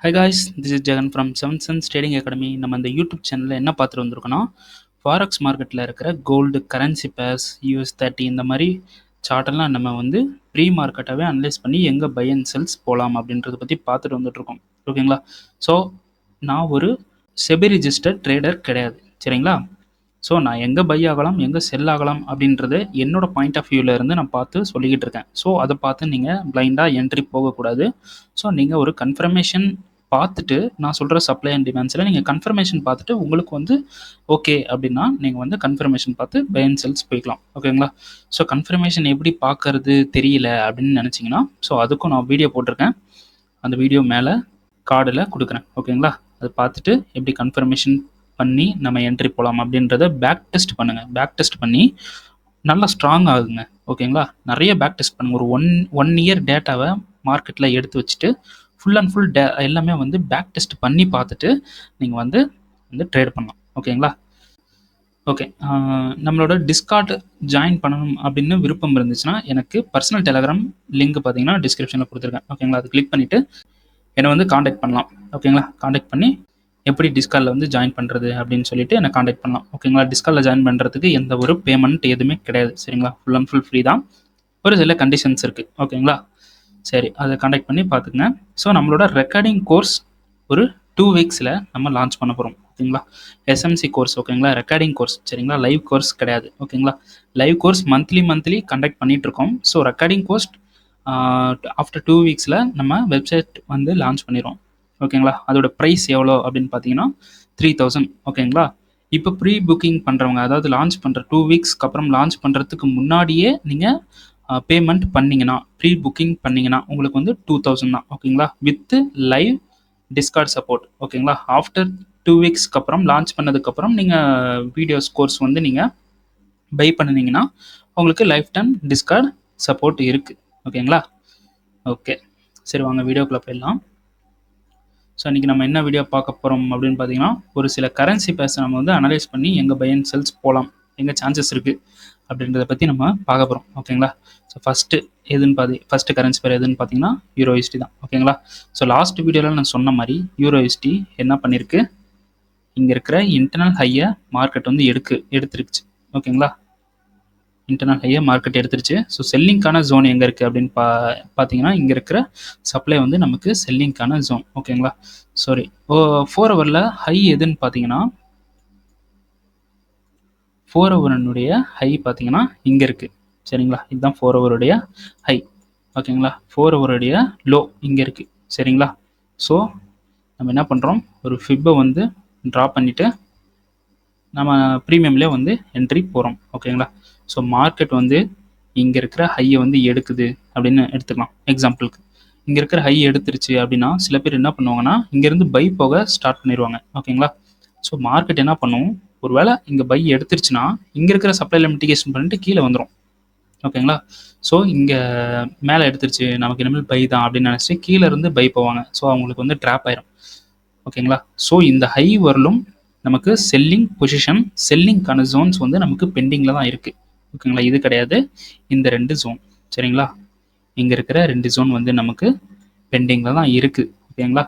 High guys, this is Jagan from seven sons trading academy. நம்ம இந்த YouTube சேனலில் என்ன பார்த்துட்டு வந்திருக்கோன்னா, ஃபாரெக்ஸ் மார்க்கெட்டில் இருக்கிற கோல்டு, கரன்சி பேர்ஸ், US30 இந்த மாதிரி சார்ட்டெல்லாம் நம்ம வந்து ப்ரீ மார்க்கெட்டாகவே அனலைஸ் பண்ணி எங்கே பை அண்ட் செல்ஸ் போகலாம் அப்படின்றத பற்றி பார்த்துட்டு வந்துட்டுருக்கோம். ஓகேங்களா? ஸோ நான் ஒரு செபி ரிஜிஸ்டர்ட் ட்ரேடர் கிடையாது, சரிங்களா? ஸோ நான் எங்கே பை ஆகலாம், எங்கே செல் ஆகலாம் அப்படின்றத என்னோடய பாயிண்ட் ஆஃப் வியூவில் இருந்து நான் பார்த்து சொல்லிக்கிட்டு இருக்கேன். ஸோ அதை பார்த்து நீங்கள் பிளைண்டாக என்ட்ரி போகக்கூடாது. ஸோ நீங்கள் ஒரு கன்ஃபர்மேஷன் பார்த்துட்டு, நான் சொல்கிற சப்ளை அண்ட் டிமாண்ட்ஸில் நீங்கள் கன்ஃபர்மேஷன் பார்த்துட்டு உங்களுக்கு வந்து ஓகே அப்படின்னா நீங்கள் வந்து கன்ஃபர்மேஷன் பார்த்து பை அண்ட் செல்ஸ் போய்க்கலாம். ஓகேங்களா? ஸோ கன்ஃபர்மேஷன் எப்படி பார்க்கறது தெரியல அப்படின்னு நினச்சிங்கன்னா, ஸோ அதுக்கும் நான் வீடியோ போட்டிருக்கேன். அந்த வீடியோ மேலே கார்டில் கொடுக்குறேன். ஓகேங்களா? அதை பார்த்துட்டு எப்படி கன்ஃபர்மேஷன் பண்ணி நம்ம என்ட்ரி போகலாம் அப்படின்றத பேக் டெஸ்ட் பண்ணுங்கள். பேக் டெஸ்ட் பண்ணி நல்லா ஸ்ட்ராங் ஆகுங்க. ஓகேங்களா? நிறைய பேக் டெஸ்ட் பண்ணுங்கள். ஒரு ஒன் இயர் டேட்டாவை மார்க்கெட்டில் எடுத்து வச்சுட்டு ஃபுல் அண்ட் ஃபுல் எல்லாமே வந்து பேக் டெஸ்ட் பண்ணி பார்த்துட்டு நீங்கள் வந்து ட்ரேட் பண்ணலாம். ஓகேங்களா? ஓகே, நம்மளோட டிஸ்கார்ட் ஜாயின் பண்ணணும் அப்படின்னு விருப்பம் இருந்துச்சுன்னா எனக்கு பர்சனல் டெலகிராம் லிங்க் பார்த்தீங்கன்னா டிஸ்கிரிப்ஷனில் கொடுத்துருக்கேன். ஓகேங்களா? அது கிளிக் பண்ணிவிட்டு என்னை வந்து காண்டாக்ட் பண்ணலாம். ஓகேங்களா? காண்டாக்ட் பண்ணி எப்படி டிஸ்கார்டில் வந்து ஜாயின் பண்ணுறது அப்படின்னு சொல்லிட்டு என்னை காண்டாக்ட் பண்ணலாம். ஓகேங்களா? டிஸ்கார்டில் ஜாயின் பண்ணுறதுக்கு எந்த ஒரு பேமெண்ட் எதுவுமே கிடையாது, சரிங்களா? ஃபுல் அண்ட் ஃபுல் ஃப்ரீ தான். ஒரு சில கண்டிஷன்ஸ் இருக்குது. ஓகேங்களா? சரி, அதை காண்டாக்ட் பண்ணி பார்த்துக்குங்க. ஸோ நம்மளோட ரெக்கார்டிங் கோர்ஸ் ஒரு 2 வீக்ஸில் நம்ம லான்ச் பண்ண போகிறோம். ஓகேங்களா? SMC course. ஓகேங்களா? ரெக்கார்டிங் கோர்ஸ், சரிங்களா? லைவ் கோர்ஸ் கிடையாது. ஓகேங்களா? லைவ் கோர்ஸ் மந்த்லி கண்டக்ட் பண்ணிகிட்ருக்கோம். ஸோ ரெக்கார்டிங் கோர்ஸ் ஆஃப்டர் 2 வீக்ஸில் நம்ம வெப்சைட் வந்து லான்ச் பண்ணிடுவோம். ஓகேங்களா? அதோட ப்ரைஸ் எவ்வளோ அப்படின்னு பார்த்தீங்கன்னா 3000. ஓகேங்களா? இப்போ ப்ரீ புக்கிங் பண்ணுறவங்க, அதாவது லான்ச் பண்ணுற 2 வீக்ஸ்க்கு அப்புறம் லான்ச் பண்ணுறதுக்கு முன்னாடியே நீங்கள் பேமெண்ட் பண்ணிங்கன்னா, ப்ரீ புக்கிங் பண்ணிங்கன்னா உங்களுக்கு வந்து 2000 தான். ஓகேங்களா? With live Discord support. ஓகேங்களா? ஆஃப்டர் 2 வீக்ஸ்க்கு அப்புறம் லான்ச் பண்ணதுக்கப்புறம் நீங்கள் வீடியோஸ் கோர்ஸ் வந்து நீங்கள் பை பண்ணினீங்கன்னா உங்களுக்கு லைஃப் டைம் டிஸ்கார்ட் சப்போர்ட் இருக்குது. ஓகேங்களா? ஓகே, சரி வாங்க வீடியோக்குள்ளே போயிடலாம். ஸோ இன்றைக்கி நம்ம என்ன வீடியோ பார்க்க போகிறோம் அப்படின்னு பார்த்தீங்கன்னா, ஒரு சில கரன்சி பேர்ஸை நம்ம வந்து அனலைஸ் பண்ணி எங்கே பை அண்ட் செல்ஸ் போகலாம், எங்கே சான்சஸ் இருக்குது அப்படின்றத பற்றி நம்ம பார்க்க போகிறோம். ஓகேங்களா? ஸோ ஃபஸ்ட்டு கரன்சி பேர் எதுன்னு பார்த்தீங்கன்னா USD தான். ஓகேங்களா? ஸோ லாஸ்ட் வீடியோவில் நான் சொன்ன மாதிரி USD என்ன பண்ணியிருக்கு, இங்கே இருக்கிற இன்டர்னல் ஹையை மார்க்கெட் வந்து எடுத்துருச்சு. ஓகேங்களா? இன்டர்னல் ஹையை மார்க்கெட் எடுத்துருச்சு. ஸோ செல்லிங்கான ஜோன் எங்கே இருக்குது அப்படின்னு பார்த்தீங்கன்னா, இங்கே இருக்கிற சப்ளை வந்து நமக்கு செல்லிங்கான ஜோன். ஓகேங்களா? சாரி, 4 ஹவரில் ஹை எதுன்னு பார்த்தீங்கன்னா, 4 ஹவருடைய ஹை பார்த்தீங்கன்னா இங்கே இருக்குது, சரிங்களா? இதுதான் 4 ஹவருடைய ஹை. ஓகேங்களா? 4 ஹவருடைய லோ இங்கே இருக்குது, சரிங்களா? ஸோ நம்ம என்ன பண்ணுறோம், ஒரு ஃபிப்பை வந்து ட்ரா பண்ணிவிட்டு நம்ம ப்ரீமியம்லேயே வந்து என்ட்ரி போகிறோம். ஓகேங்களா? ஸோ மார்க்கெட் வந்து இங்கே இருக்கிற ஹையை வந்து எடுக்குது அப்படின்னு எடுத்துக்கலாம். எக்ஸாம்பிளுக்கு இங்கே இருக்கிற ஹை எடுத்துருச்சு அப்படின்னா சில பேர் என்ன பண்ணுவாங்கன்னா இங்கேருந்து பை போக ஸ்டார்ட் பண்ணிடுவாங்க. ஓகேங்களா? ஸோ மார்க்கெட் என்ன பண்ணும், ஒரு வேளை இங்கே பை எடுத்துருச்சுன்னா இங்கே இருக்கிற சப்ளைல மிட்டிகேஷன் பண்ணிட்டு கீழே வந்துடும். ஓகேங்களா? ஸோ இங்கே மேலே எடுத்துருச்சு, நமக்கு இனிமேல் பை தான் அப்படின்னு நினச்சிட்டு கீழே இருந்து பை போவாங்க. ஸோ அவங்களுக்கு வந்து ட்ராப் ஆயிரும். ஓகேங்களா? ஸோ இந்த ஹை வரலும் நமக்கு செல்லிங் பொசிஷன், செல்லிங்கான ஜோன்ஸ் வந்து நமக்கு பெண்டிங்கில் தான் இருக்குது. ஓகேங்களா? இது கிடையாது, இந்த 2 ஜோன், சரிங்களா? இங்கே இருக்கிற 2 ஜோன் வந்து நமக்கு பெண்டிங்கில் தான் இருக்குது. ஓகேங்களா?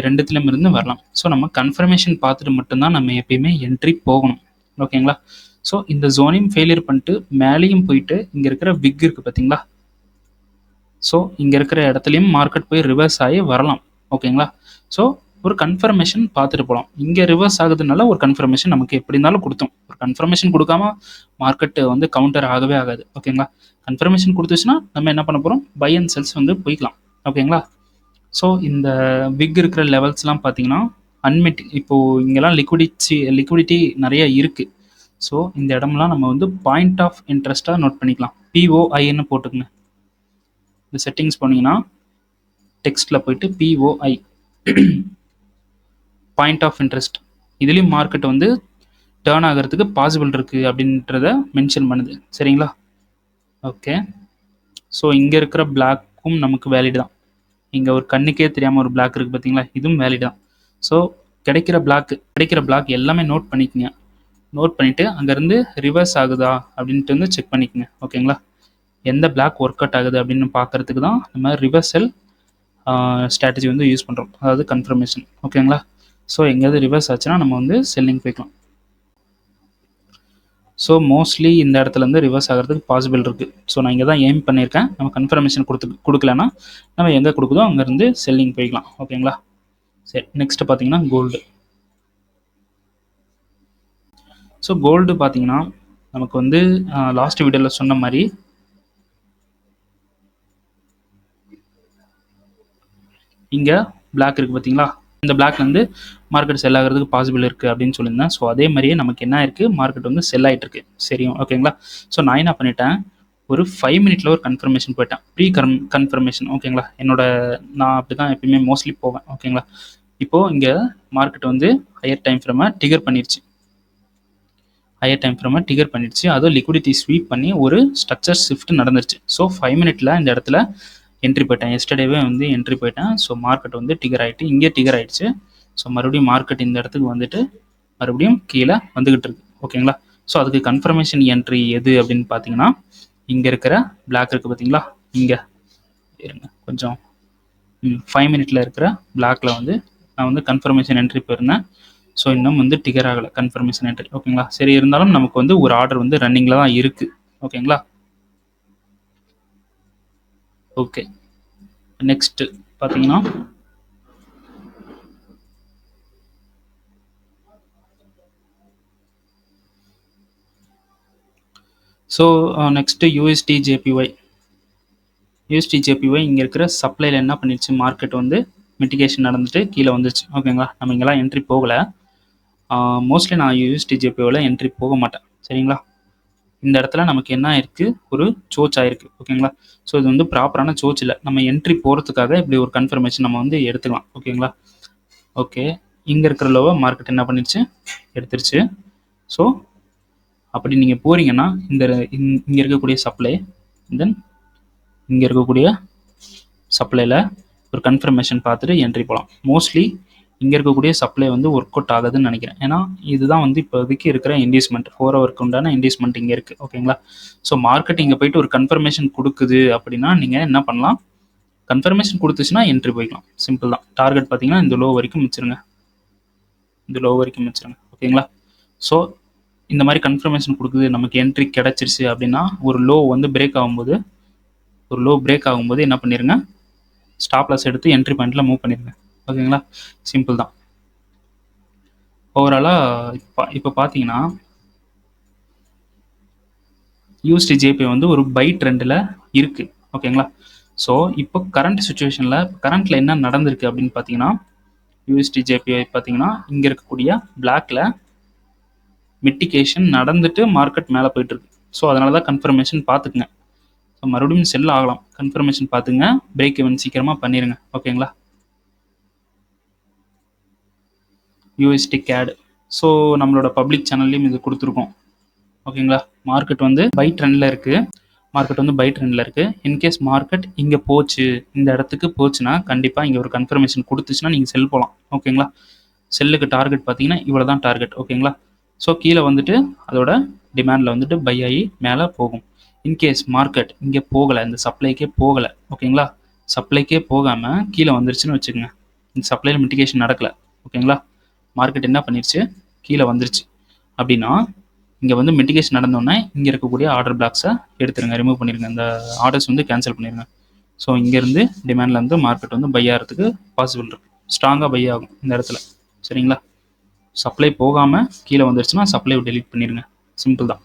ரெண்டுத்துலேயும் இருந்து வரலாம். ஸோ நம்ம கன்ஃபர்மேஷன் பார்த்துட்டு மட்டும்தான் நம்ம எப்பயுமே என்ட்ரி போகணும். ஓகேங்களா? ஸோ இந்த ஜோனையும் ஃபெயிலியர் பண்ணிட்டு மேலேயும் போயிட்டு இங்கே இருக்கிற விக் இருக்குது பார்த்தீங்களா? ஸோ இங்கே இருக்கிற இடத்துலையும் மார்க்கெட் போய் ரிவர்ஸ் ஆகி வரலாம். ஓகேங்களா? ஸோ ஒரு கன்ஃபர்மேஷன் பார்த்துட்டு போகலாம். இங்கே ரிவர்ஸ் ஆகுதுனால ஒரு கன்ஃபர்மேஷன் நமக்கு எப்படி இருந்தாலும் கொடுத்தோம். ஒரு கன்ஃபர்மேஷன் கொடுக்காம மார்க்கெட்டு வந்து கவுண்டர் ஆகவே ஆகாது. ஓகேங்களா? கன்ஃபர்மேஷன் கொடுத்துச்சுன்னா நம்ம என்ன பண்ண போகிறோம், பை அண்ட் செல்ஸ் வந்து போய்க்கலாம். ஓகேங்களா? ஸோ இந்த விக் இருக்கிற லெவல்ஸ்லாம் பார்த்தீங்கன்னா இப்போது இங்கெல்லாம் லிக்விடிட்டி நிறைய இருக்குது. ஸோ இந்த இடம்லாம் நம்ம வந்து பாயிண்ட் ஆஃப் இன்ட்ரெஸ்ட்டாக நோட் பண்ணிக்கலாம். POIன்னு போட்டுக்குங்க. இந்த செட்டிங்ஸ் போனீங்கன்னா டெக்ஸ்ட்டில் போயிட்டு POI பாயிண்ட் ஆஃப் இன்ட்ரெஸ்ட், இதுலேயும் மார்க்கெட் வந்து டேர்ன் ஆகிறதுக்கு பாசிபிள் இருக்குது அப்படின்றத மென்ஷன் பண்ணுது, சரிங்களா? ஓகே, ஸோ இங்கே இருக்கிற பிளாக்கும் நமக்கு வேலிட் தான். இங்கே ஒரு கண்ணுக்கே தெரியாமல் ஒரு பிளாக் இருக்குது பார்த்தீங்களா, இதுவும் வேலிட் தான். ஸோ கிடைக்கிற பிளாக் எல்லாமே நோட் பண்ணிக்கோங்க. நோட் பண்ணிவிட்டு அங்கேருந்து ரிவர்ஸ் ஆகுதா அப்படின்ட்டு வந்து செக் பண்ணிக்கோங்க. ஓகேங்களா? எந்த பிளாக் ஒர்க் அவுட் ஆகுது அப்படின்னு பார்க்குறதுக்கு தான் நம்ம ரிவர்சல் ஸ்ட்ராட்டஜி வந்து யூஸ் பண்ணுறோம், அதாவது கன்ஃபர்மேஷன். ஓகேங்களா? ஸோ எங்கேயாவது ரிவர்ஸ் ஆச்சுன்னா நம்ம வந்து செல்லிங் போய்க்கலாம். ஸோ மோஸ்ட்லி இந்த இடத்துலேருந்து ரிவர்ஸ் ஆகிறதுக்கு பாசிபிள் இருக்குது. ஸோ நான் இங்கே தான் எய்ம் பண்ணியிருக்கேன். நம்ம கன்ஃபர்மேஷன் கொடுக்கலன்னா நம்ம எங்கே கொடுக்குதோ அங்கேருந்து செல்லிங் போய்க்கலாம். ஓகேங்களா? சரி, நெக்ஸ்ட்டு பார்த்தீங்கன்னா கோல்டு. ஸோ கோல்டு பார்த்தீங்கன்னா நமக்கு வந்து லாஸ்ட் வீடியோவில் சொன்ன மாதிரி இங்கே பிளாக் இருக்குது பார்த்தீங்களா? இந்த பிளாக்ல வந்து மார்க்கெட் செல் ஆகிறதுக்கு பாசிபிள் இருக்குது அப்படின்னு சொல்லியிருந்தேன். ஸோ அதே மாதிரியே நமக்கு என்ன இருக்குது, மார்க்கெட் வந்து செல் ஆகிட்டு இருக்கு. சரியும், ஓகேங்களா? ஸோ நான் என்ன பண்ணிட்டேன், ஒரு 5 மினிட்ல ஒரு கன்ஃபர்மேஷன் போயிட்டேன், ப்ரீ கன்ஃபர்மேஷன். ஓகேங்களா? நான் அப்படி தான் எப்பயுமே மோஸ்ட்லி போவேன். ஓகேங்களா? இப்போது இங்கே மார்க்கெட் வந்து ஹையர் டைம் ஃப்ரேமை டிகர் பண்ணிடுச்சு. அதுவும் லிக்விடிட்டி ஸ்வீப் பண்ணி ஒரு ஸ்ட்ரக்சர் ஷிஃப்ட் நடந்துருச்சு. ஸோ 5 மினிட்ல இந்த இடத்துல என்ட்ரி போயிட்டேன். எஸ்டர்டேவே வந்து என்ட்ரி போயிட்டேன். ஸோ மார்க்கெட் வந்து டிகர் ஆகிட்டு இங்கே டிகர் ஆகிடுச்சு. ஸோ மறுபடியும் மார்க்கெட் இந்த இடத்துக்கு வந்துட்டு மறுபடியும் கீழே வந்துக்கிட்டு இருக்கு. ஓகேங்களா? ஸோ அதுக்கு கன்ஃபர்மேஷன் என்ட்ரி எது அப்படின்னு பார்த்தீங்கன்னா, இங்கே இருக்கிற பிளாக் இருக்குது பார்த்தீங்களா? இங்கே இருங்க கொஞ்சம் 5 மினிட்ல இருக்கிற பிளாக்ல வந்து நான் வந்து கன்ஃபர்மேஷன் என்ட்ரி போயிருந்தேன். ஸோ இன்னும் வந்து டிகர் ஆகலை கன்ஃபர்மேஷன் என்ட்ரி. ஓகேங்களா? சரி, இருந்தாலும் நமக்கு வந்து ஒரு ஆர்டர் வந்து ரன்னிங்கில் தான் இருக்குது. ஓகேங்களா? ஓகே, நெக்ஸ்ட்டு பார்த்தீங்கன்னா ஸோ நெக்ஸ்ட்டு யூஎஸ்டி ஜேபிஒய். இங்கே இருக்கிற சப்ளையில் என்ன பண்ணிடுச்சு, மார்க்கெட் வந்து மிட்டிகேஷன் நடந்துட்டு கீழே வந்துருச்சு. ஓகேங்களா? நம்ம இங்கெல்லாம் என்ட்ரி போகலை. மோஸ்ட்லி நான் யூஎஸ்டி ஜேபிஒயில் என்ட்ரி போக மாட்டேன். சரிங்களா? இந்த இடத்துல நமக்கு என்ன ஆயிருக்கு, ஒரு சோச் ஆயிருக்கு. ஓகேங்களா? ஸோ இது வந்து ப்ராப்பரான சோச் இல்லை. நம்ம என்ட்ரி போகிறதுக்காக இப்படி ஒரு கன்ஃபர்மேஷன் நம்ம வந்து எடுத்துக்கலாம். ஓகேங்களா? ஓகே, இங்கே இருக்கிற லோவை மார்க்கெட் என்ன பண்ணிடுச்சு, எடுத்துருச்சு. ஸோ அப்படி நீங்கள் போகிறீங்கன்னா இங்கே இருக்கக்கூடிய சப்ளை, தென் இங்கே இருக்கக்கூடிய சப்ளையில் ஒரு கன்ஃபர்மேஷன் பார்த்துட்டு என்ட்ரி போகலாம். மோஸ்ட்லி இங்கே இருக்கக்கூடிய சப்ளை வந்து ஒர்க் அவுட் ஆகுதுன்னு நினைக்கிறேன். ஏன்னா இதுதான் வந்து இப்போதைக்கு இருக்கிற இன்வெஸ்ட்மெண்ட், 4 ஹவருக்கு உண்டான இன்வெஸ்ட்மெண்ட் இங்கே இருக்குது. ஓகேங்களா? ஸோ மார்க்கெட் இங்கே போயிட்டு ஒரு கன்ஃபர்மேஷன் கொடுக்குது அப்படின்னா நீங்கள் என்ன பண்ணலாம், கன்ஃபர்மேஷன் கொடுத்துச்சுன்னா என்ட்ரி போய்க்கலாம். சிம்பிள் தான். டார்கெட் பார்த்தீங்கன்னா இந்த லோ வரைக்கும் வச்சுருங்க. ஓகேங்களா? ஸோ இந்த மாதிரி கன்ஃபர்மேஷன் கொடுக்குது, நமக்கு என்ட்ரி கிடச்சிருச்சு அப்படின்னா ஒரு லோ பிரேக் ஆகும்போது என்ன பண்ணிடுங்க, ஸ்டாப் லாஸ் எடுத்து என்ட்ரி பாயிண்ட்டில் மூவ் பண்ணிடுங்க. ஓகேங்களா? சிம்பிள் தான். ஓவராலாக இப்போ பார்த்தீங்கன்னா யூஎஸ்டி ஜேபி வந்து ஒரு பை ட்ரெண்டில் இருக்குது. ஓகேங்களா? ஸோ இப்போ கரண்ட்டில் என்ன நடந்திருக்கு அப்படின்னு பார்த்தீங்கன்னா, யூஎஸ்டி ஜேபிஐ பார்த்தீங்கன்னா இங்கே இருக்கக்கூடிய பிளாக்ல மிட்டிகேஷன் நடந்துட்டு மார்க்கெட் மேலே போயிட்டுருக்கு. ஸோ அதனால தான் கன்ஃபர்மேஷன் பார்த்துக்குங்க. ஸோ மறுபடியும் செல் ஆகலாம். கன்ஃபர்மேஷன் பார்த்துங்க, பிரேக் ஈவன் சீக்கிரமாக பண்ணிடுங்க. ஓகேங்களா? USD CAD. ஸோ நம்மளோட பப்ளிக் சேனல்லையும் இது கொடுத்துருக்கோம். ஓகேங்களா? மார்க்கெட் வந்து பை ட்ரெண்டில் இருக்குது. இன்கேஸ் மார்க்கெட் இங்கே போச்சு, இந்த இடத்துக்கு போச்சுன்னா கண்டிப்பாக இங்கே ஒரு கன்ஃபர்மேஷன் கொடுத்துச்சுன்னா நீங்கள் செல் போகலாம். ஓகேங்களா? செல்லுக்கு டார்கெட் பார்த்தீங்கன்னா இவ்வளோ தான் டார்கெட். ஓகேங்களா? ஸோ கீழே வந்துட்டு அதோட டிமாண்டில் வந்துட்டு பை ஆகி மேலே போகும். இன்கேஸ் மார்க்கெட் இங்கே போகலை, இந்த சப்ளைக்கே போகலை. ஓகேங்களா? சப்ளைக்கே போகாமல் கீழே வந்துருச்சுன்னு வச்சுக்கோங்க, இந்த சப்ளையில் மிட்டிகேஷன் நடக்கலை. ஓகேங்களா? மார்க்கெட் என்ன பண்ணிருச்சு, கீழே வந்துருச்சு அப்படின்னா இங்கே வந்து மிட்டிகேஷன் நடந்தோடனே இங்கே இருக்கக்கூடிய ஆர்டர் பிளாக்ஸை எடுத்துருங்க, ரிமூவ் பண்ணிடுங்க. இந்த ஆர்டர்ஸ் வந்து கேன்சல் பண்ணிடுங்க. ஸோ இங்கேருந்து டிமாண்டில் வந்து மார்க்கெட் வந்து பை ஆகிறதுக்கு பாசிபிள் இருக்குது. ஸ்ட்ராங்காக பை ஆகும் இந்த இடத்துல. சரிங்களா? சப்ளை போகாமல் கீழே வந்துருச்சுன்னா சப்ளையை டெலீட் பண்ணிடுங்க. சிம்பிள் தான்.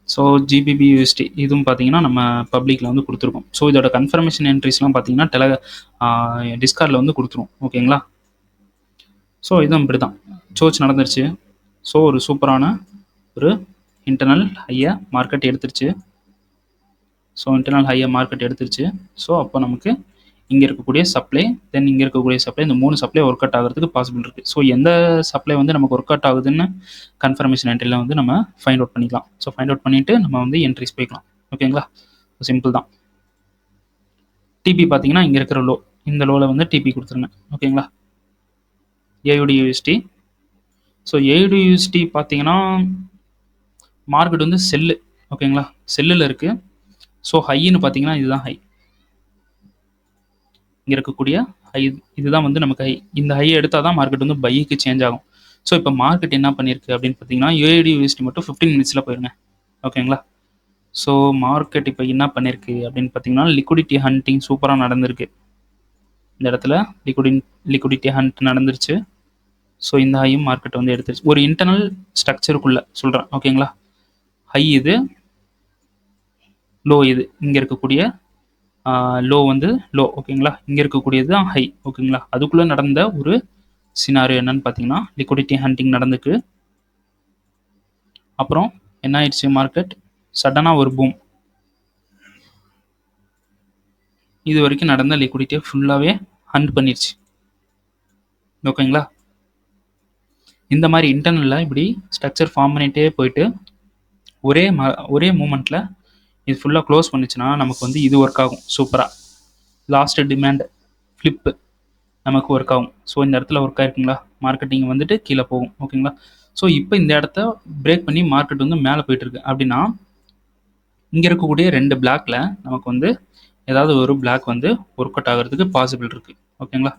ஸோ ஜிபிபி யூஎஸ்டி இதுவும் பார்த்தீங்கன்னா நம்ம பப்ளிக்கில் வந்து கொடுத்துருக்கோம். ஸோ இதோட கன்ஃபர்மேஷன் என்ட்ரிஸ்லாம் பார்த்தீங்கன்னா டிஸ்கார்டில் வந்து கொடுத்துருவோம். ஓகேங்களா? ஸோ இதுவும் இப்படி தான் சோச் நடந்துருச்சு. ஸோ ஒரு சூப்பரான ஒரு இன்டர்னல் ஹையை மார்க்கெட் எடுத்துருச்சு. ஸோ அப்போ நமக்கு இங்கே இருக்கக்கூடிய சப்ளை, தென் இங்கே இருக்கக்கூடிய சப்ளை, இந்த 3 சப்ளை ஒர்க் அவுட் ஆகிறதுக்கு பாசிபிள் இருக்குது. ஸோ எந்த சப்ளை வந்து நமக்கு ஒர்க் அவுட் ஆகுதுன்னு கன்ஃபர்மேஷன் என்ட்ரியில் வந்து நம்ம ஃபைண்ட் அவுட் பண்ணிக்கலாம். ஸோ ஃபைண்ட் அவுட் பண்ணிவிட்டு நம்ம வந்து என்ட்ரிஸ் போய்க்கலாம். ஓகேங்களா? சிம்பிள் தான். டிபி பார்த்தீங்கன்னா இங்கே இருக்கிற லோ, இந்த லோவில் வந்து டிபி கொடுத்துருங்க. ஓகேங்களா? ஏயுடி யூஎஸ்டி. ஸோ ஏயுடி யூஎஸ்டி பார்த்தீங்கன்னா மார்க்கெட் வந்து செல்லு. ஓகேங்களா? செல்லில் இருக்குது. ஸோ ஹைன்னு பார்த்தீங்கன்னா இதுதான் ஹை. இங்கே இருக்கக்கூடிய ஹை, இதுதான் வந்து நமக்கு ஹை. இந்த ஹை எடுத்தால் தான் மார்க்கெட் வந்து பைக்கு சேஞ்ச் ஆகும். ஸோ இப்போ மார்க்கெட் என்ன பண்ணியிருக்கு அப்படின்னு பார்த்தீங்கன்னா, யூஏடி யூஎஸ்டி மட்டும் 15 மினிட்ஸில் போயிருங்க. ஓகேங்களா? ஸோ மார்க்கெட் இப்போ என்ன பண்ணியிருக்கு அப்படின்னு பார்த்தீங்கன்னா, லிக்விடிட்டி ஹண்டிங் சூப்பராக நடந்திருக்கு. இந்த இடத்துல லிக்விடிட்டி ஹண்ட் நடந்துருச்சு. ஸோ இந்த ஹையும் மார்க்கெட் வந்து எடுத்துருச்சு. ஒரு இன்டர்னல் ஸ்ட்ரக்சருக்குள்ளே சொல்கிறேன். ஓகேங்களா? ஹை இது, லோ இது. இங்கே இருக்கக்கூடிய லோ வந்து லோ. ஓகேங்களா? இங்கே இருக்கக்கூடியது தான் ஹை. ஓகேங்களா? அதுக்குள்ளே நடந்த ஒரு சினாரியோ என்னன்னு பார்த்தீங்கன்னா, லிக்விடிட்டி ஹண்டிங் நடந்துக்கு. அப்புறம் என்ன ஆயிடுச்சு, மார்க்கெட் சடனாக ஒரு பூம். இது வரைக்கும் நடந்த லிக்விடிட்டியை ஃபுல்லாகவே ஹண்ட் பண்ணிடுச்சு. ஓகேங்களா? இந்த மாதிரி இன்டர்னலில் இப்படி ஸ்ட்ரக்சர் ஃபார்ம் பண்ணிகிட்டே போயிட்டு ஒரே மூமெண்ட்டில் இது ஃபுல்லாக க்ளோஸ் பண்ணிச்சுன்னா நமக்கு வந்து இது ஒர்க் ஆகும் சூப்பராக. லாஸ்ட் டிமாண்ட் ஃப்ளிப்பு நமக்கு ஒர்க் ஆகும். ஸோ இந்த இடத்துல ஒர்க் ஆயிருக்குங்களா, மார்க்கெட்டிங் வந்துட்டு கீழே போகும். ஓகேங்களா? ஸோ இப்போ இந்த இடத்த பிரேக் பண்ணி மார்க்கெட் வந்து மேலே போயிட்டுருக்கு அப்படின்னா, இங்கே இருக்கக்கூடிய 2 பிளாக்ல நமக்கு வந்து ஏதாவது ஒரு பிளாக் வந்து ஒர்க் அவுட் ஆகிறதுக்கு பாசிபிள் இருக்குது. ஓகேங்களா?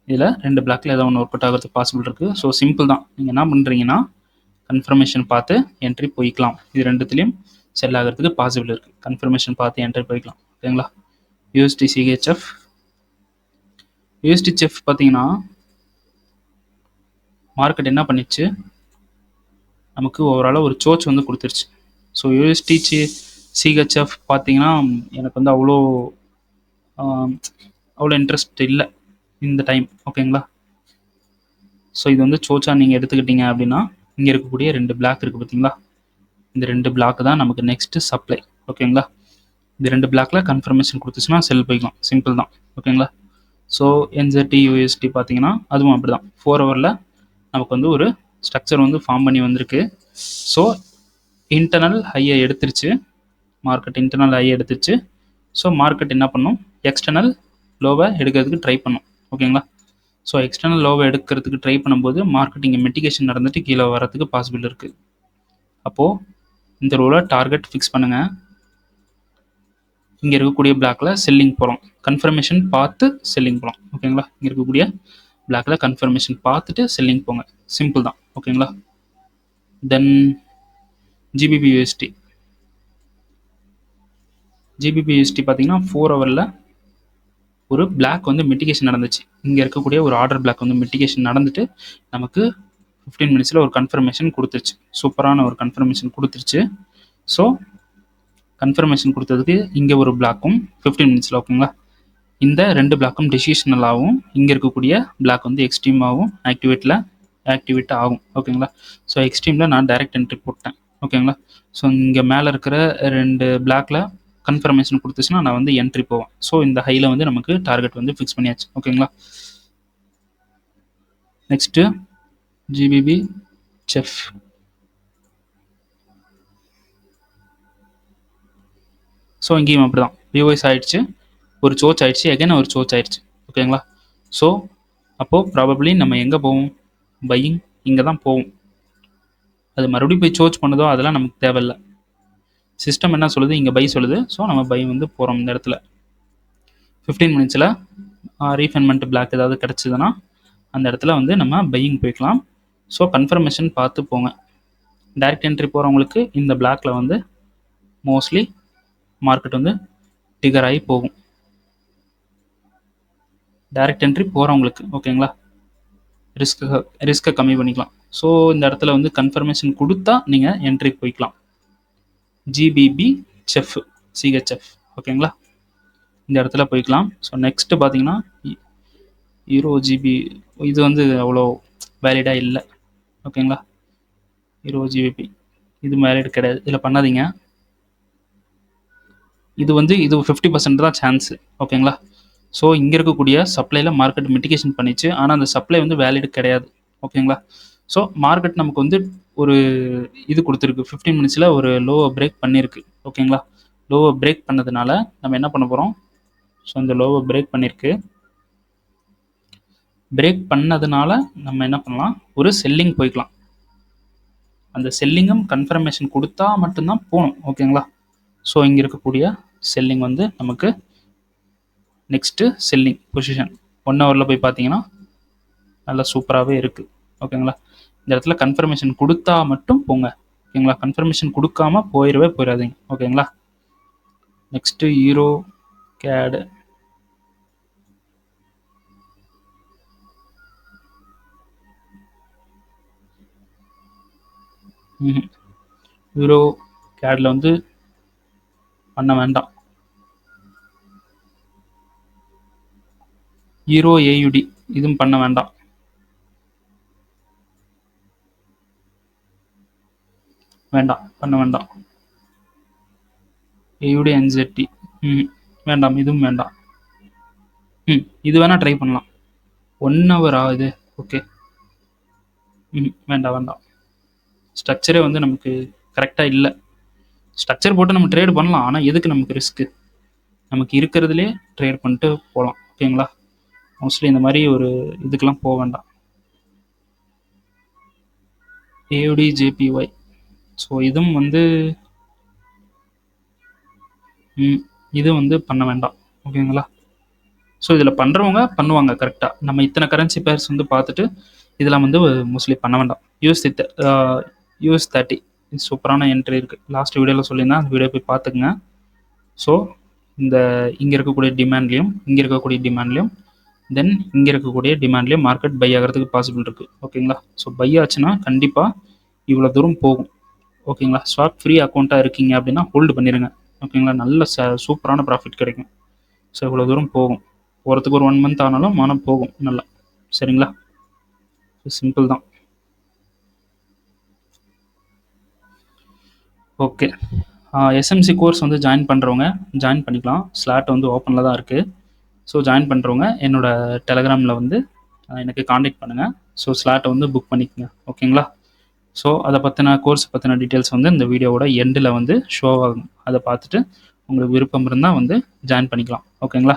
இதில் 2 பிளாக்ல ஏதாவது ஒன்று ஒர்க் அவுட் ஆகிறதுக்கு பாசிபிள் இருக்குது. ஸோ சிம்பிள் தான். நீங்கள் என்ன பண்ணுறீங்கன்னா, கன்ஃபர்மேஷன் பார்த்து என்ட்ரி போய்க்கலாம். இது ரெண்டுத்துலேயும் செல் ஆகிறதுக்கு பாசிபிள் இருக்குது. கன்ஃபர்மேஷன் பார்த்து என்ட்ரி போய்க்கலாம். ஓகேங்களா? யூஎஸ்டி சிஹெச்எஃப் பார்த்தீங்கன்னா, மார்க்கெட் என்ன பண்ணிச்சு, நமக்கு ஓவராலாக ஒரு சோச் வந்து கொடுத்துருச்சு. ஸோ யூஎஸ்டி சிஹெச்எஃப் பார்த்தீங்கன்னா எனக்கு வந்து அவ்வளோ இன்ட்ரெஸ்ட் இல்லை இந்த டைம். ஓகேங்களா? ஸோ இது வந்து சோச்சா நீங்கள் எடுத்துக்கிட்டீங்க அப்படின்னா, இங்கே இருக்கக்கூடிய 2 பிளாக் இருக்குது பார்த்தீங்களா, இந்த 2 பிளாக் தான் நமக்கு நெக்ஸ்ட்டு சப்ளை. ஓகேங்களா? இந்த 2 பிளாக்ல கன்ஃபர்மேஷன் கொடுத்துச்சுன்னா செல் போய்க்கலாம். சிம்பிள் தான். ஓகேங்களா? ஸோ என்ஜெடி யூஎஸ்டி பார்த்தீங்கன்னா அதுவும் அப்படி தான். 4 ஹவரில் நமக்கு வந்து ஒரு ஸ்ட்ரக்சர் வந்து ஃபார்ம் பண்ணி வந்திருக்கு. ஸோ இன்டர்னல் ஹையை எடுத்துருச்சு மார்க்கெட். இன்டர்னல் ஹையை எடுத்துருச்சு. ஸோ மார்க்கெட் என்ன பண்ணும், எக்ஸ்டர்னல் லோவை எடுக்கிறதுக்கு ட்ரை பண்ணும். ஓகேங்களா? ஸோ எக்ஸ்டர்னல் லோவை எடுக்கிறதுக்கு ட்ரை பண்ணும்போது மார்க்கெட் இங்கே மிட்டிகேஷன் நடந்துட்டு கீழே வரதுக்கு பாசிபிள் இருக்குது. அப்போது இந்த ரோவில் டார்கெட் ஃபிக்ஸ் பண்ணுங்கள். இங்கே இருக்கக்கூடிய பிளாக்ல செல்லிங் போகிறோம். கன்ஃபர்மேஷன் பார்த்து செல்லிங் போகலாம். ஓகேங்களா? இங்கே இருக்கக்கூடிய பிளாக்ல கன்ஃபர்மேஷன் பார்த்துட்டு செல்லிங் போங்க. சிம்பிள் தான். ஓகேங்களா? தென் ஜிபிபியூஎஸ்டி பார்த்தீங்கன்னா 4 ஹவரில் ஒரு பிளாக் வந்து மிட்டிகேஷன் நடந்துச்சு. இங்கே இருக்கக்கூடிய ஒரு ஆர்டர் பிளாக் வந்து மிட்டிகேஷன் நடந்துட்டு நமக்கு 15 மினிட்ஸில் ஒரு கன்ஃபர்மேஷன் கொடுத்துருச்சு. சூப்பரான ஒரு கன்ஃபர்மேஷன் கொடுத்துருச்சு. ஸோ கன்ஃபர்மேஷன் கொடுத்ததுக்கு இங்கே ஒரு பிளாக்கும் 15 மினிட்ஸில். ஓகேங்களா? இந்த 2 பிளாக்கும் டெசிஷனலாகவும் இங்கே இருக்கக்கூடிய பிளாக் வந்து எக்ஸ்ட்ரீமாகவும் ஆக்டிவேட் ஆகும். ஓகேங்களா? ஸோ எக்ஸ்ட்ரீமில் நான் டைரக்ட் என்ட்ரி போட்டேன். ஓகேங்களா? ஸோ இங்கே மேலே இருக்கிற 2 பிளாக்ல கன்ஃபர்மேஷன் கொடுத்துச்சுன்னா நான் வந்து என்ட்ரி போவேன். ஸோ இந்த ஹையில் வந்து நமக்கு டார்கெட் வந்து ஃபிக்ஸ் பண்ணியாச்சு. ஓகேங்களா? Next GBP chef. ஸோ இங்கேயும் அப்படி தான் ரிவைஸ் ஆகிடுச்சு, ஒரு சோச் ஆகிடுச்சு, எகைன் ஒரு சோச் ஆகிடுச்சு. ஓகேங்களா? ஸோ அப்போது ப்ராபப்ளி நம்ம எங்கே போவோம், பையிங் இங்கே தான் போவோம். அது மறுபடியும் போய் சோச் பண்ணுதோ அதெல்லாம் நமக்கு தேவையில்லை. சிஸ்டம் என்ன சொல்லுது, இங்கே பை சொல்லுது. ஸோ நம்ம பை வந்து போகிறோம். இந்த இடத்துல 15 மினிட்ஸில் ரீஃபைன்மெண்ட் பிளாக் ஏதாவது கிடச்சிதுன்னா அந்த இடத்துல வந்து நம்ம பையிங் போய்க்கலாம். ஸோ கன்ஃபர்மேஷன் பார்த்து போங்க. டைரக்ட் என்ட்ரி போகிறவங்களுக்கு இந்த பிளாக்ல வந்து மோஸ்ட்லி மார்க்கெட் வந்து டிகர் ஆகி போகும். டைரக்ட் என்ட்ரி போகிறவங்களுக்கு. ஓகேங்களா? ரிஸ்க்கை கம்மி பண்ணிக்கலாம். ஸோ இந்த இடத்துல வந்து கன்ஃபர்மேஷன் கொடுத்தா நீங்கள் என்ட்ரி போய்க்கலாம். GBP chef CHF. ஓகேங்களா? இந்த இடத்துல போய்க்கலாம். ஸோ நெக்ஸ்ட்டு பார்த்தீங்கன்னா யூரோ ஜிபி. இது வந்து அவ்வளோ வேலிடாக இல்லை. ஓகேங்களா? யூரோ ஜிபிபி இது வேலிட் கிடையாது. இதில் பண்ணாதீங்க. இது 50% தான் சான்ஸு. ஓகேங்களா? ஸோ இங்கே இருக்கக்கூடிய சப்ளையில் மார்க்கெட் மிட்டிகேஷன் பண்ணிச்சு. ஆனால் அந்த சப்ளை வந்து வேலிட் கிடையாது. ஓகேங்களா? ஸோ மார்க்கெட் நமக்கு வந்து ஒரு இது கொடுத்துருக்கு. 15 மினிட்ஸில் ஒரு லோவை பிரேக் பண்ணியிருக்கு. ஓகேங்களா? லோவை பிரேக் பண்ணதுனால நம்ம என்ன பண்ண போகிறோம், ஸோ இந்த லோவை பிரேக் பண்ணியிருக்கு. பிரேக் பண்ணதுனால நம்ம என்ன பண்ணலாம், ஒரு செல்லிங் போய்க்கலாம். அந்த செல்லிங்கும் கன்ஃபர்மேஷன் கொடுத்தா மட்டும்தான் போகணும். ஓகேங்களா? ஸோ இங்கே இருக்கக்கூடிய செல்லிங் வந்து நமக்கு நெக்ஸ்ட்டு செல்லிங் பொசிஷன் 1 ஹவரில் போய் பார்த்தீங்கன்னா நல்லா சூப்பராகவே இருக்குது. ஓகேங்களா, இந்த இடத்துல கன்ஃபர்மேஷன் கொடுத்தா மட்டும் போங்க. ஓகேங்களா, கன்ஃபர்மேஷன் கொடுக்காம போயிடாதீங்க. ஓகேங்களா, நெக்ஸ்ட்டு ஈரோ கேடு. யூரோ கேடில் வந்து பண்ண வேண்டாம். ஈரோ ஏயுடி இதுவும் பண்ண வேண்டாம். பண்ண வேண்டாம். ஏயுடி என்ஜெட்டி வேண்டாம், இதுவும் வேண்டாம். இது வேணால் ட்ரை பண்ணலாம். 1 ஹவர் ஆகுது. ஓகே, வேண்டாம். ஸ்ட்ரக்சரே வந்து நமக்கு கரெக்டாக இல்லை. ஸ்ட்ரக்சர் போட்டு நம்ம ட்ரேட் பண்ணலாம், ஆனால் எதுக்கு நமக்கு ரிஸ்க்கு? நமக்கு இருக்கிறதுலே ட்ரேட் பண்ணிட்டு போகலாம். ஓகேங்களா, மோஸ்ட்லி இந்த மாதிரி ஒரு இதுக்கெல்லாம் போக வேண்டாம். ஏயுடி ஜேபிஒய், ஸோ இதுவும் வந்து இது வந்து பண்ண வேண்டாம். ஓகேங்களா, ஸோ இதில் பண்ணுறவங்க பண்ணுவாங்க கரெக்டாக. நம்ம இத்தனை கரன்சி பேர்ஸ் வந்து பார்த்துட்டு இதெல்லாம் வந்து மோஸ்ட்லி பண்ண வேண்டாம். US30 சூப்பரான என்ட்ரி இருக்குது. லாஸ்ட் வீடியோவில் சொல்லியிருந்தேன், அந்த வீடியோ போய் பார்த்துக்குங்க. ஸோ இந்த இங்கே இருக்கக்கூடிய டிமாண்ட்லேயும் தென் இங்கே இருக்கக்கூடிய டிமாண்ட்லேயும் மார்க்கெட் பை ஆகிறதுக்கு பாசிபிள் இருக்குது. ஓகேங்களா, ஸோ பை ஆச்சுன்னா கண்டிப்பாக இவ்வளோ தூரம் போகும். ஓகேங்களா, ஸ்வாப் ஃப்ரீ அக்கௌண்ட்டாக இருக்கீங்க அப்படின்னா ஹோல்டு பண்ணிடுங்க. ஓகேங்களா, நல்ல சூப்பரான ப்ராஃபிட் கிடைக்கும். ஸோ இவ்வளோ தூரம் போகும். போகிறதுக்கு ஒரு 1 மந்த் ஆனாலும் மனம் போகும் நல்லா. சரிங்களா, சிம்பிள் தான். ஓகே, எஸ்எம்சி கோர்ஸ் வந்து ஜாயின் பண்ணுறவங்க ஜாயின் பண்ணிக்கலாம். ஸ்லாட் வந்து ஓப்பனில் தான் இருக்குது. ஸோ ஜாயின் பண்ணுறவங்க என்னோடய டெலகிராமில் வந்து எனக்கு காண்டாக்ட் பண்ணுங்கள். ஸோ ஸ்லாட்டை வந்து புக் பண்ணிக்கோங்க. ஓகேங்களா, ஸோ அதை பற்றின கோர்ஸ் பற்றின டீட்டெயில்ஸ் வந்து இந்த வீடியோவோட எண்டில் வந்து ஷோ ஆகும். அதை பார்த்துட்டு உங்களுக்கு விருப்பம் இருந்தால் வந்து ஜாயின் பண்ணிக்கலாம். ஓகேங்களா,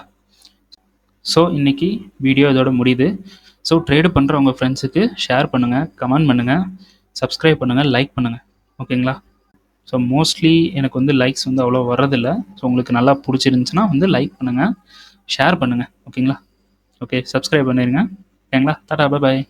ஸோ இன்றைக்கி வீடியோ இதோட முடியுது. ஸோ ட்ரேடு பண்ணுற உங்கள் ஃப்ரெண்ட்ஸுக்கு ஷேர் பண்ணுங்கள், கமெண்ட் பண்ணுங்கள், சப்ஸ்கிரைப் பண்ணுங்கள், லைக் பண்ணுங்கள். ஓகேங்களா, ஸோ மோஸ்ட்லி எனக்கு வந்து லைக்ஸ் வந்து அவ்வளோ வர்றதில்ல. ஸோ உங்களுக்கு நல்லா பிடிச்சிருந்துச்சுன்னா வந்து லைக் பண்ணுங்கள், ஷேர் பண்ணுங்கள். ஓகேங்களா, ஓகே, சப்ஸ்கிரைப் பண்ணிடுங்க. ஓகேங்களா, டாடா, பை பாய்.